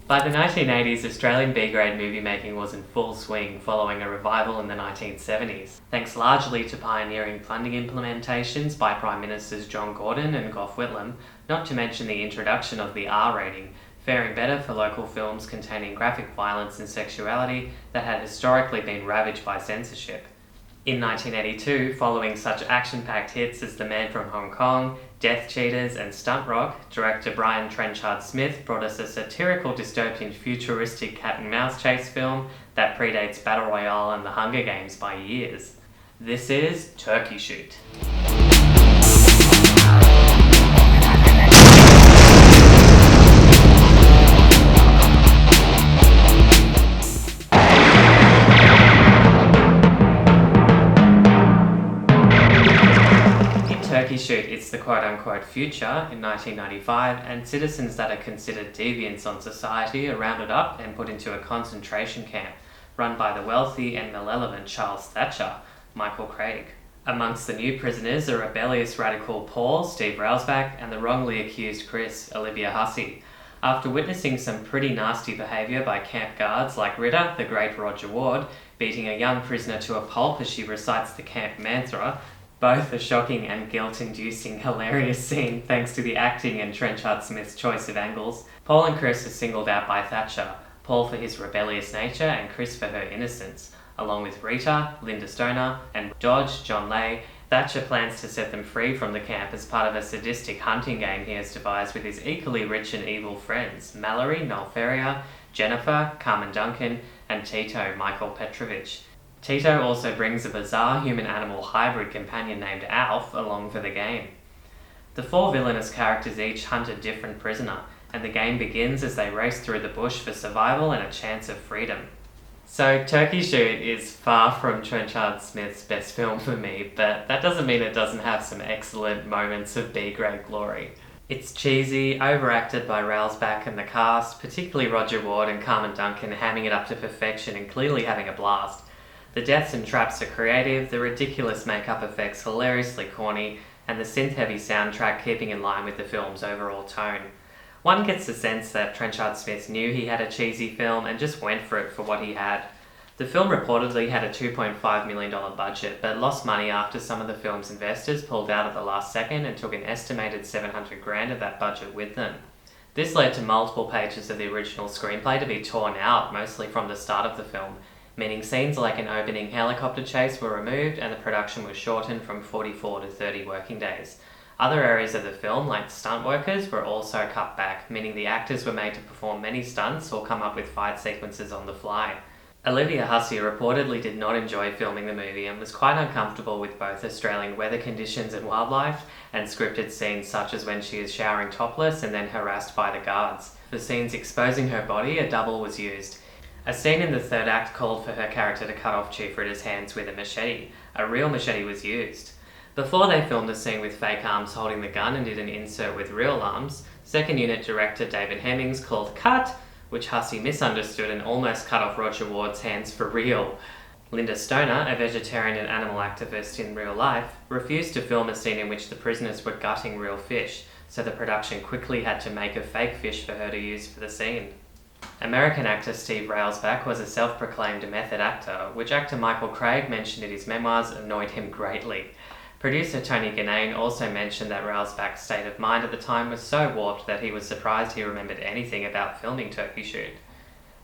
By the 1980s, Australian B-grade movie making was in full swing following a revival in the 1970s, thanks largely to pioneering funding implementations by Prime Ministers John Gordon and Gough Whitlam, not to mention the introduction of the R rating, faring better for local films containing graphic violence and sexuality that had historically been ravaged by censorship. In 1982, following such action-packed hits as The Man from Hong Kong, Death Cheaters and Stunt Rock, director Brian Trenchard Smith brought us a satirical dystopian futuristic cat and mouse chase film that predates Battle Royale and the Hunger Games by years. This is Turkey Shoot. Turkey Shoot, it's the quote-unquote future in 1995, and citizens that are considered deviants on society are rounded up and put into a concentration camp run by the wealthy and malevolent Charles Thatcher, Michael Craig. Amongst the new prisoners are rebellious radical Paul, Steve Railsback, and the wrongly accused Chris, Olivia Hussey. After witnessing some pretty nasty behaviour by camp guards like Ritter, the great Roger Ward, beating a young prisoner to a pulp as she recites the camp mantra, both a shocking and guilt-inducing hilarious scene thanks to the acting and Trenchard Smith's choice of angles, Paul and Chris are singled out by Thatcher, Paul for his rebellious nature and Chris for her innocence. Along with Rita, Linda Stoner, and Dodge, John Lay, Thatcher plans to set them free from the camp as part of a sadistic hunting game he has devised with his equally rich and evil friends, Mallory, Noel Ferrier, Jennifer, Carmen Duncan, and Tito, Michael Petrovich. Tito also brings a bizarre human-animal hybrid companion named Alf along for the game. The four villainous characters each hunt a different prisoner, and the game begins as they race through the bush for survival and a chance of freedom. So Turkey Shoot is far from Trenchard Smith's best film for me, but that doesn't mean it doesn't have some excellent moments of B-grade glory. It's cheesy, overacted by Railsback and the cast, particularly Roger Ward and Carmen Duncan hamming it up to perfection and clearly having a blast. The deaths and traps are creative, the ridiculous makeup effects hilariously corny, and the synth-heavy soundtrack keeping in line with the film's overall tone. One gets the sense that Trenchard Smith knew he had a cheesy film and just went for it for what he had. The film reportedly had a $2.5 million budget, but lost money after some of the film's investors pulled out at the last second and took an estimated $700,000 of that budget with them. This led to multiple pages of the original screenplay to be torn out, mostly from the start of the film, meaning scenes like an opening helicopter chase were removed and the production was shortened from 44 to 30 working days. Other areas of the film, like stunt workers, were also cut back, meaning the actors were made to perform many stunts or come up with fight sequences on the fly. Olivia Hussey reportedly did not enjoy filming the movie and was quite uncomfortable with both Australian weather conditions and wildlife, and scripted scenes such as when she is showering topless and then harassed by the guards. For scenes exposing her body, a double was used. A scene in the third act called for her character to cut off Chief Ritter's hands with a machete. A real machete was used. Before they filmed a scene with fake arms holding the gun and did an insert with real arms, second unit director David Hemmings called cut, which Hussey misunderstood and almost cut off Roger Ward's hands for real. Linda Stoner, a vegetarian and animal activist in real life, refused to film a scene in which the prisoners were gutting real fish, so the production quickly had to make a fake fish for her to use for the scene. American actor Steve Railsback was a self-proclaimed method actor, which actor Michael Craig mentioned in his memoirs annoyed him greatly. Producer Tony Ganane also mentioned that Railsback's state of mind at the time was so warped that he was surprised he remembered anything about filming Turkey Shoot.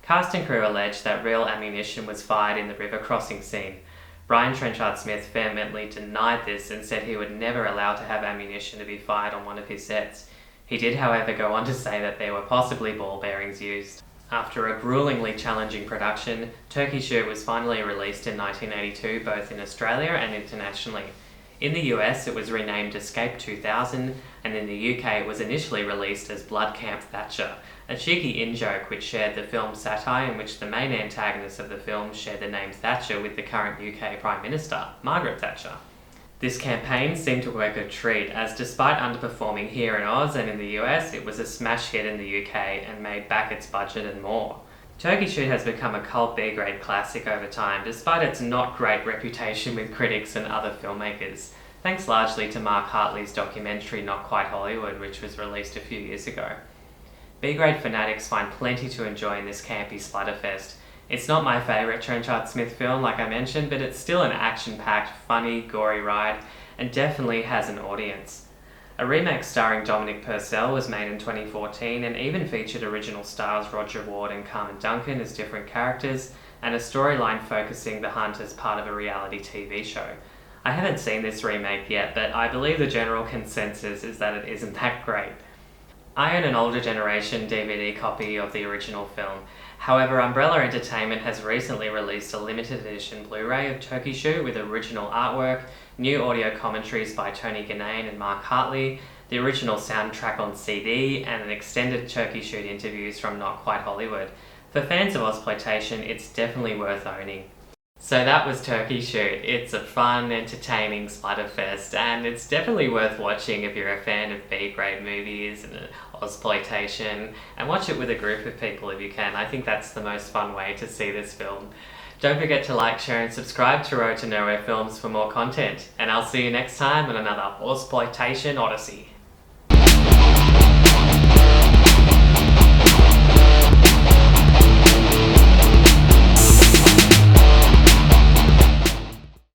Cast and crew alleged that real ammunition was fired in the river crossing scene. Brian Trenchard Smith vehemently denied this and said he would never allow to have ammunition to be fired on one of his sets. He did, however, go on to say that there were possibly ball bearings used. After a gruelingly challenging production, Turkey Shoot was finally released in 1982 both in Australia and internationally. In the US it was renamed Escape 2000, and in the UK it was initially released as Blood Camp Thatcher, a cheeky in-joke which shared the film's satire in which the main antagonist of the film shared the name Thatcher with the current UK Prime Minister, Margaret Thatcher. This campaign seemed to work a treat, as despite underperforming here in Oz and in the US, it was a smash hit in the UK and made back its budget and more. Turkey Shoot has become a cult B-grade classic over time, despite its not great reputation with critics and other filmmakers, thanks largely to Mark Hartley's documentary Not Quite Hollywood, which was released a few years ago. B-grade fanatics find plenty to enjoy in this campy splatterfest. It's not my favourite Trenchard Smith film, like I mentioned, but it's still an action-packed, funny, gory ride, and definitely has an audience. A remake starring Dominic Purcell was made in 2014 and even featured original stars Roger Ward and Carmen Duncan as different characters, and a storyline focusing the hunt as part of a reality TV show. I haven't seen this remake yet, but I believe the general consensus is that it isn't that great. I own an older generation DVD copy of the original film. However, Umbrella Entertainment has recently released a limited edition Blu-ray of Turkey Shoot with original artwork, new audio commentaries by Tony Ganane and Mark Hartley, the original soundtrack on CD, and an extended Turkey Shoot interviews from Not Quite Hollywood. For fans of Ozploitation, it's definitely worth owning. So that was Turkey Shoot. It's a fun, entertaining splatterfest, and it's definitely worth watching if you're a fan of B-grade movies and Ozploitation, and watch it with a group of people if you can. I think that's the most fun way to see this film. Don't forget to like, share and subscribe to Road to Nowhere Films for more content, and I'll see you next time on another Ozploitation Odyssey.